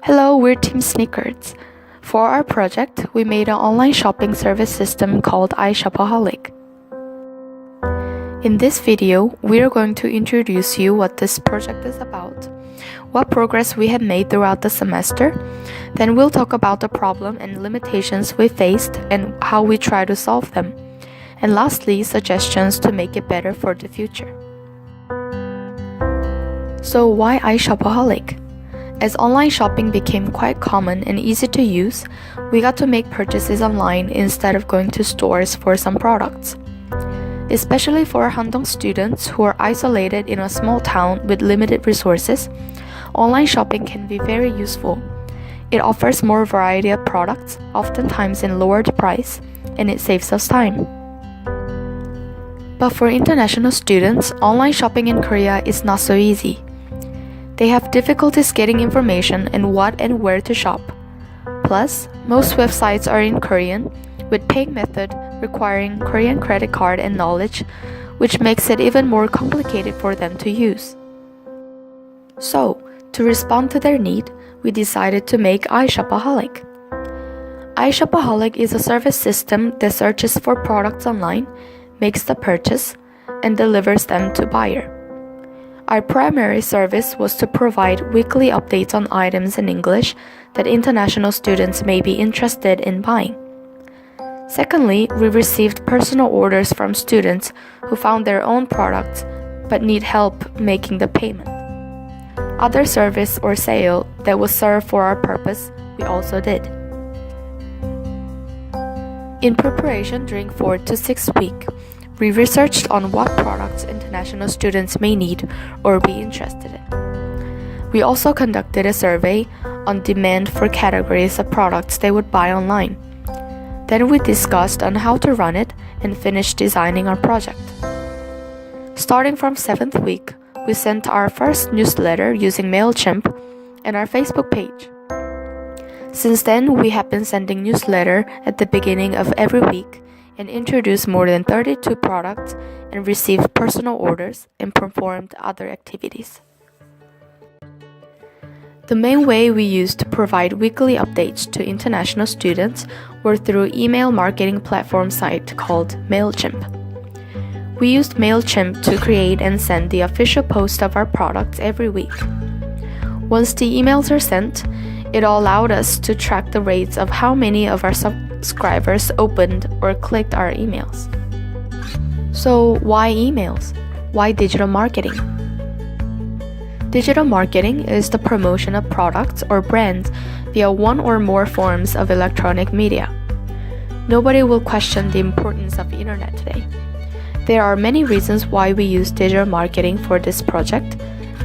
Hello, we're Team Sneakers. For our project, we made an online shopping service system called Shopperholic. In this video, we are going to introduce you what this project is about, what progress we have made throughout the semester, then we'll talk about the problem and limitations we faced and how we try to solve them, and lastly, suggestions to make it better for the future. So why Shopperholic? As online shopping became quite common and easy to use, we got to make purchases online instead of going to stores for some products. Especially for Handong students who are isolated in a small town with limited resources, online shopping can be very useful. It offers more variety of products, oftentimes in lowered price, and it saves us time. But for international students, online shopping in Korea is not so easy. They have difficulties getting information on what and where to shop. Plus, most websites are in Korean, with paying method requiring Korean credit card and knowledge, which makes it even more complicated for them to use. So, to respond to their need, we decided to make Shopperholic. Shopperholic is a service system that searches for products online, makes the purchase, and delivers them to buyer. Our primary service was to provide weekly updates on items in English that international students may be interested in buying. Secondly, we received personal orders from students who found their own products but need help making the payment. Other service or sale that was served for our purpose, we also did. In preparation during 4 to 6 weeks, we researched on what products international students may need or be interested in. We also conducted a survey on demand for categories of products they would buy online. Then we discussed on how to run it and finished designing our project. Starting from 7th week, we sent our first newsletter using MailChimp and our Facebook page. Since then, we have been sending newsletter at the beginning of every week and introduced more than 32 products and received personal orders and performed other activities. The main way we used to provide weekly updates to international students were through email marketing platform site called MailChimp. We used MailChimp to create and send the official post of our products every week. Once the emails are sent, it allowed us to track the rates of how many of our subscribers opened or clicked our emails. So why emails? Why digital marketing? Digital marketing is the promotion of products or brands via one or more forms of electronic media. Nobody will question the importance of the internet today. There are many reasons why we use digital marketing for this project,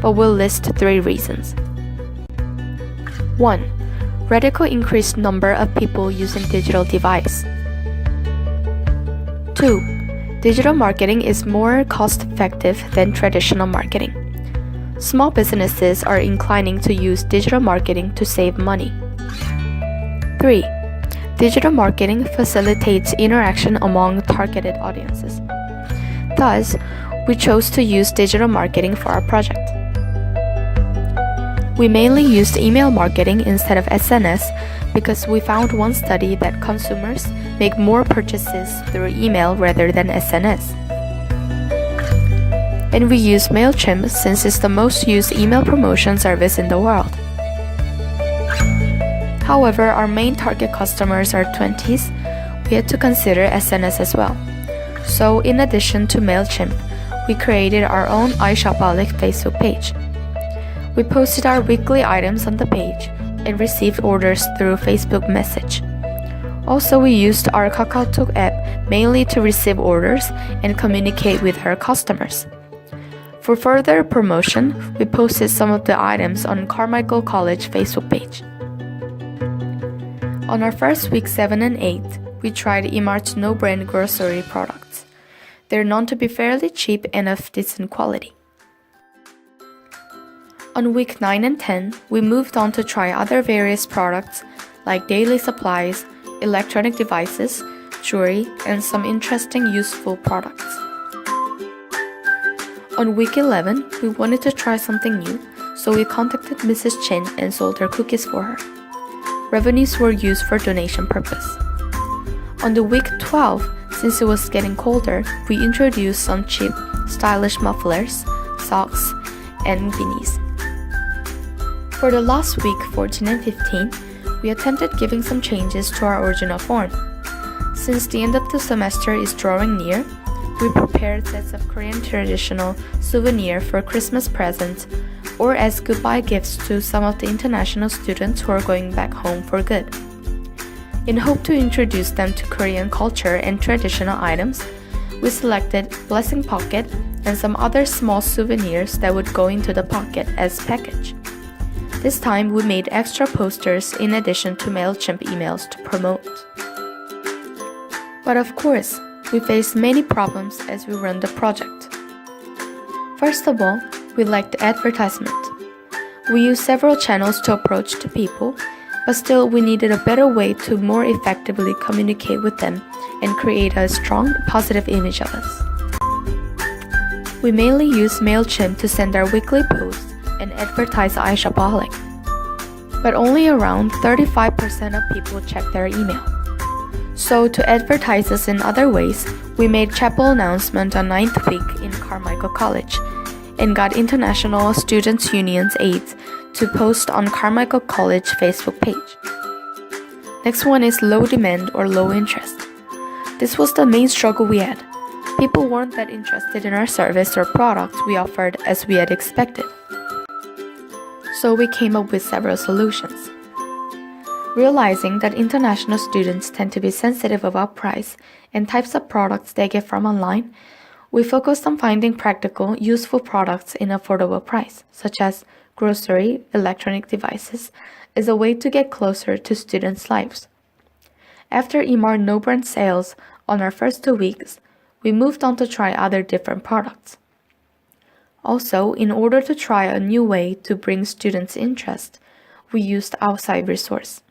but we'll list 3 reasons. 1. Radical increased number of people using digital device. 2. Digital marketing is more cost-effective than traditional marketing. Small businesses are inclining to use digital marketing to save money. 3. Digital marketing facilitates interaction among targeted audiences. Thus, we chose to use digital marketing for our project. We mainly used email marketing instead of SNS because we found one study that consumers make more purchases through email rather than SNS. And we use MailChimp since it's the most used email promotion service in the world. However, our main target customers are 20s. We had to consider SNS as well. So in addition to MailChimp, we created our own Shopperholic Facebook page. We posted our weekly items on the page and received orders through Facebook message. Also, we used our KakaoTalk app mainly to receive orders and communicate with our customers. For further promotion, we posted some of the items on Carmichael College Facebook page. On our first week 7 and 8, we tried Emart's no-brand grocery products. They're known to be fairly cheap and of decent quality. On week 9 and 10, we moved on to try other various products like daily supplies, electronic devices, jewelry, and some interesting useful products. On week 11, we wanted to try something new, so we contacted Mrs. Chin and sold her cookies for her. Revenues were used for donation purpose. On the week 12, since it was getting colder, we introduced some cheap, stylish mufflers, socks, and beanies. For the last week, 14 and 15, we attempted giving some changes to our original form. Since the end of the semester is drawing near, we prepared sets of Korean traditional souvenir for Christmas presents or as goodbye gifts to some of the international students who are going back home for good. In hope to introduce them to Korean culture and traditional items, we selected blessing pocket and some other small souvenirs that would go into the pocket as package. This time we made extra posters in addition to MailChimp emails to promote. But of course, we faced many problems as we run the project. First of all, we lacked advertisement. We used several channels to approach to people, but still we needed a better way to more effectively communicate with them and create a strong, positive image of us. We mainly used MailChimp to send our weekly posts and advertise iShopperholic, but only around 35% of people checked their email. So to advertise us in other ways, we made chapel announcement on 9th week in Carmichael College and got International Students Union's aides to post on Carmichael College Facebook page. Next one is low demand or low interest. This was the main struggle we had. People weren't that interested in our service or products we offered as we had expected. So we came up with several solutions. Realizing that international students tend to be sensitive about price and types of products they get from online, we focused on finding practical, useful products in affordable price, such as grocery, electronic devices, as a way to get closer to students' lives. After EMAR no-brand sales on our first 2 weeks, we moved on to try other different products. Also, in order to try a new way to bring students' interest, we used outside resource.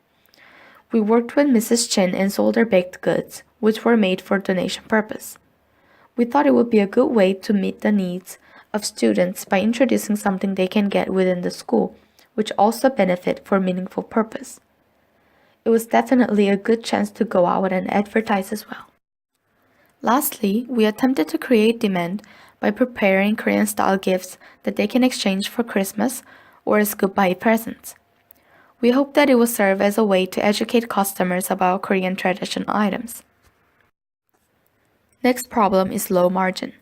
We worked with Mrs. Chin and sold her baked goods, which were made for donation purpose. We thought it would be a good way to meet the needs of students by introducing something they can get within the school, which also benefit for meaningful purpose. It was definitely a good chance to go out and advertise as well. Lastly, we attempted to create demand by preparing Korean-style gifts that they can exchange for Christmas or as goodbye presents. We hope that it will serve as a way to educate customers about Korean traditional items. Next problem is low margin.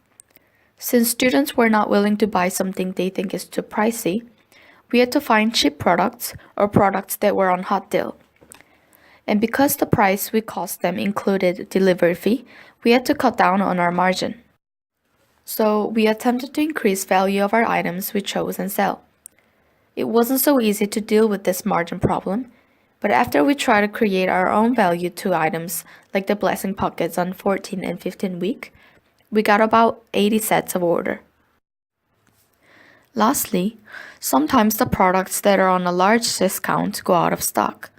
Since students were not willing to buy something they think is too pricey, we had to find cheap products or products that were on hot deal. And because the price we cost them included delivery fee, we had to cut down on our margin. So we attempted to increase value of our items we chose and sell. It wasn't so easy to deal with this margin problem, but after we tried to create our own value to items like the blessing pockets on 14 and 15 week, we got about 80 sets of order. Lastly, sometimes the products that are on a large discount go out of stock.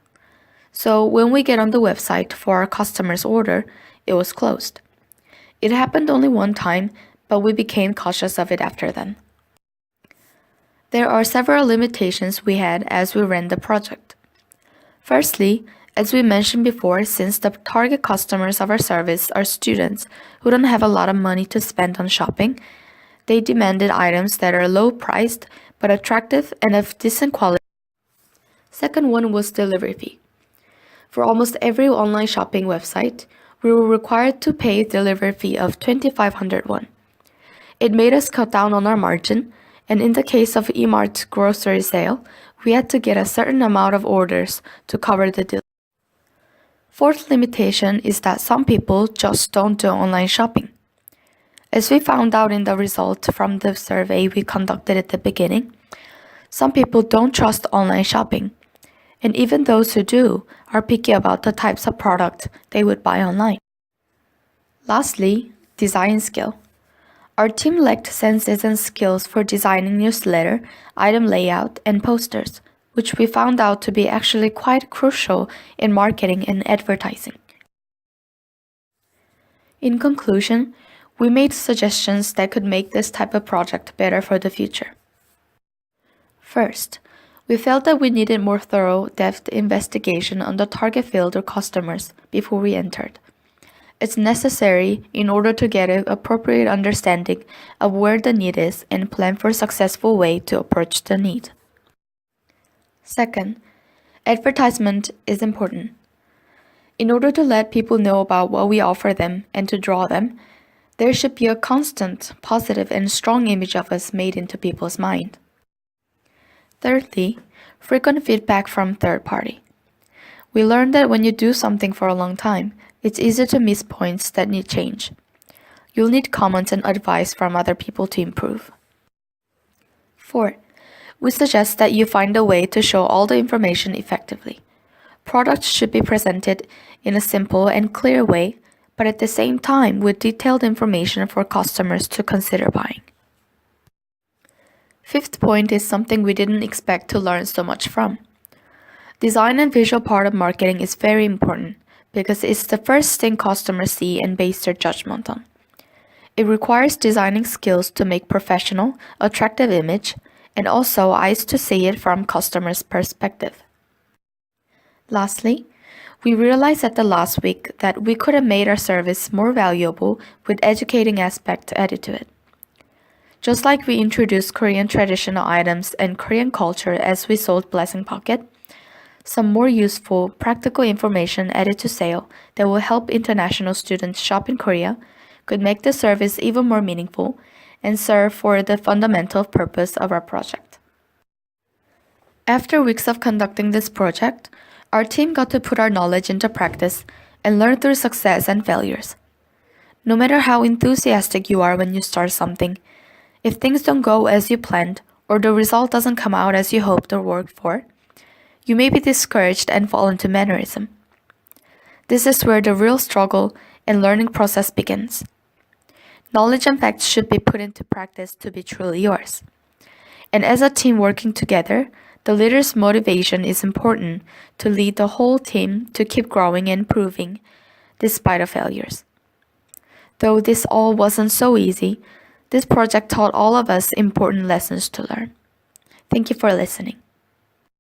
So when we get on the website for our customer's order, it was closed. It happened only one time, but we became cautious of it after then. There are several limitations we had as we ran the project. Firstly, as we mentioned before, since the target customers of our service are students who don't have a lot of money to spend on shopping, they demanded items that are low priced but attractive and of decent quality. Second one was delivery fee. For almost every online shopping website, we were required to pay a delivery fee of 2,500 won. It made us cut down on our margin, and in the case of E-Mart's grocery sale, we had to get a certain amount of orders to cover the delivery. Fourth limitation is that some people just don't do online shopping. As we found out in the result from the survey we conducted at the beginning, some people don't trust online shopping, and even those who do are picky about the types of product they would buy online. Lastly, design skill. Our team lacked senses and skills for designing newsletter, item layout, and posters, which we found out to be actually quite crucial in marketing and advertising. In conclusion, we made suggestions that could make this type of project better for the future. First, we felt that we needed more thorough, depth investigation on the target field or customers before we entered. It's necessary in order to get an appropriate understanding of where the need is and plan for a successful way to approach the need. Second, advertisement is important. In order to let people know about what we offer them and to draw them, there should be a constant, positive, and strong image of us made into people's mind. Thirdly, frequent feedback from third party. We learned that when you do something for a long time, it's easy to miss points that need change. You'll need comments and advice from other people to improve. Fourth, we suggest that you find a way to show all the information effectively. Products should be presented in a simple and clear way, but at the same time with detailed information for customers to consider buying. Fifth point is something we didn't expect to learn so much from. Design and visual part of marketing is very important because it's the first thing customers see and base their judgment on. It requires designing skills to make professional, attractive image, and also eyes to see it from customers' perspective. Lastly, we realized at the last week that we could have made our service more valuable with educating aspect added to it. Just like we introduced Korean traditional items and Korean culture as we sold Blessing Pocket, some more useful, practical information added to sale that will help international students shop in Korea could make the service even more meaningful and serve for the fundamental purpose of our project. After weeks of conducting this project, our team got to put our knowledge into practice and learn through success and failures. No matter how enthusiastic you are when you start something, if things don't go as you planned or the result doesn't come out as you hoped or worked for, you may be discouraged and fall into mannerism. This is where the real struggle and learning process begins. Knowledge and facts should be put into practice to be truly yours. And as a team working together, the leader's motivation is important to lead the whole team to keep growing and improving despite of failures. Though this all wasn't so easy, this project taught all of us important lessons to learn. Thank you for listening.